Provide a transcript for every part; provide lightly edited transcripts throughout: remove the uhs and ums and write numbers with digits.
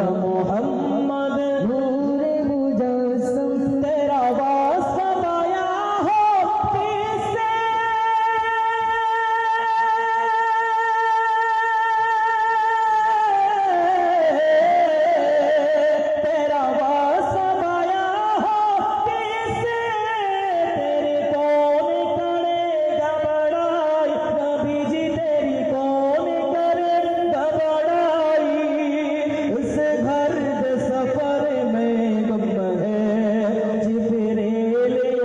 या मोहम्मद नूरे मुजस्सम तेरा वास्ता आया हो किससे तेरा वास्ता आया हो किससे तेरी कौन करेगा बड़ाई नबी जी तेरी कौन करेगा बड़ाई इस घर के सफर में गुम है जिब्रील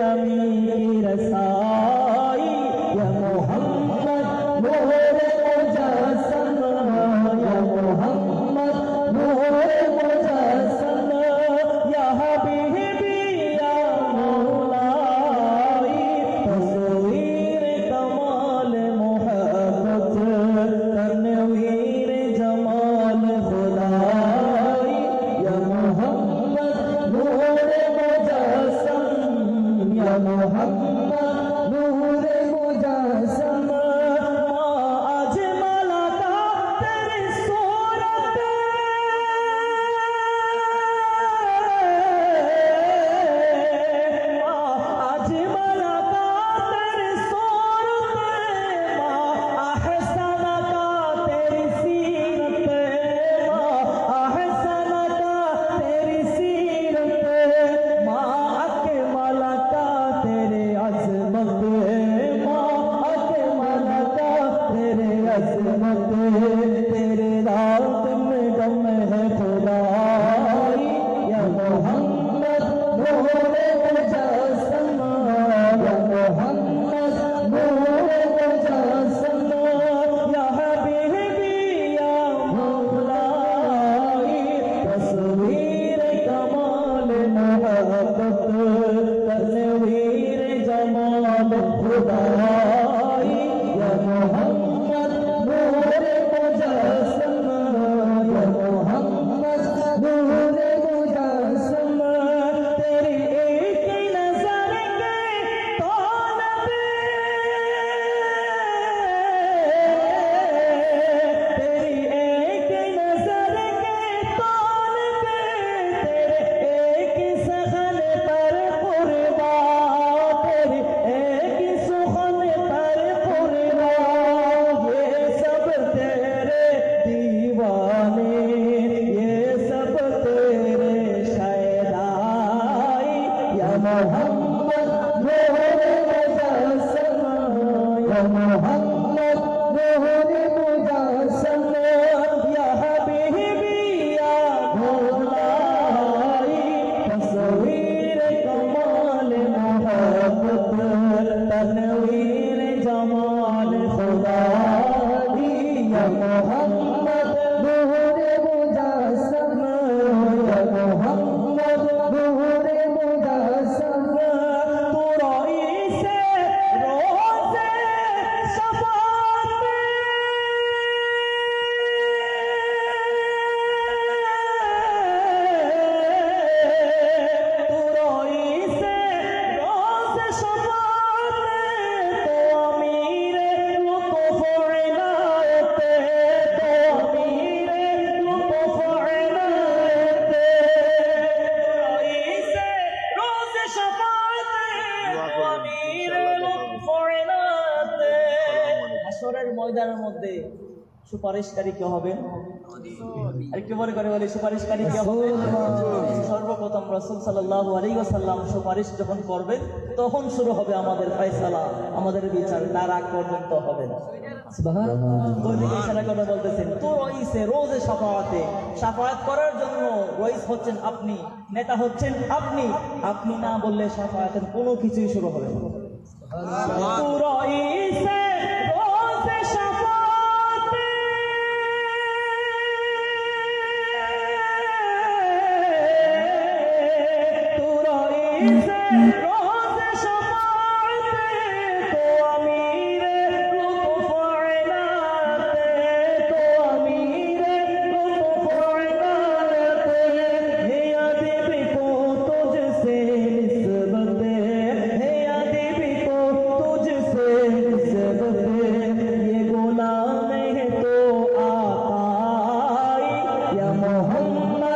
अमीन की रसाई या मोहम्मद नूरे मुजस्सम या मोहम्मद नूरे मुजस्सम या हबीबी या मौलाई तस्वीर कमाल मोहब्बत तनवीर जमाल खुदाई या मोहम्मद नूरे मुजस्सम या मोहम्मद नूरे मुजस्सम आज मलाका तेरी सूरत आज मलाका तेरी सूरत अहसन का तेरी सीरत अहसन का तेरी सीरत अकमल का तेरे अजमत अकमल का तेरे अजमत तेरे रात में गम है खुदाई या मोहम्मद नूरे मुजस्सम या मोहम्मद नूरे मुजस्सम या हबीबी या मौलाई तस्वीर कमाल मोहब्बत तस्वीर जमाल खुदाई या मोहम्मद नूरे मुजस्सम या मोहम्मद नूरे मुजस्सम तेरी एक नजर के तालब तेरी एक नजर के तालब तेरे एक सहन पर कुर्बा तेरी एक सुखन पर कुर्बा ये सब तेरे दीवाने ये सब तेरे शैदाई या मोहम्मद नूरे मुजस्सम या मोहम्मद नूरे मुजस्सम या हबीबी या मौलाई तस्वीर कमाल मोहब्बत तनवीर जमाल खुदाई या मोहम्मद नूरे मुजस्सम या मोहम्मद नूरे मुजस्सम तू रोई से रोज़े शफ़ाअत तू रोई से रोज़े शफ़ाअत तो अमीर लुत्फ़ इनायत तो अमीर लुत्फ़ इनायत रोई से रोज़े शफ़ाअत तो अमीर लुत्फ़ इनायत হাশরের ময়দানের মধ্যে সুপারিশকারী কে হবে আর কি বলে বলে সুপারিশকারী কে হবে সর্বপ্রথম রাসূল সাল্লাল্লাহু আলাইহি ওয়াসাল্লাম সুপারিশ যখন করবেন তখন শুরু হবে আমাদের ফয়সালা আমাদের বিচার তার আগ পর্যন্ত হবে না সুবহানাল্লাহ ওই দিকে ইশারা করে বলতেছেন তো রইসে রোজে শাফাআতে শাফাআত করার জন্য রইস হচ্ছেন আপনি নেতা হচ্ছেন আপনি আপনি না বললে শাফাআতের কোনো কিছুই শুরু হবে না সুবহানাল্লাহ তো রইসে রোজে শাফাআতে তো রইসে রোজে শাফাআতে তো আমির লুৎফ ইনায়ত তো আমির লুৎফ ইনাयत हे अदीब को तुझसे निस्बत हे अदीब को तुझसे निस्बत ये गुलाम है तो आकाई या मोहम्मद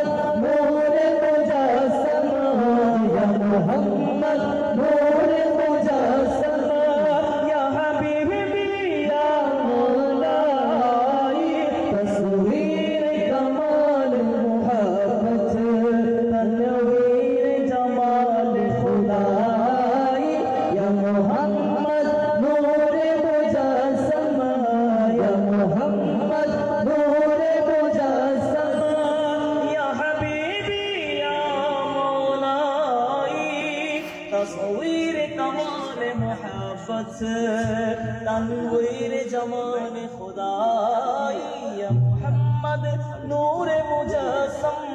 तस्वीर कमाल मोहब्बत तनवीर जमान खुदाई या मोहम्मद नूर मुजस्सम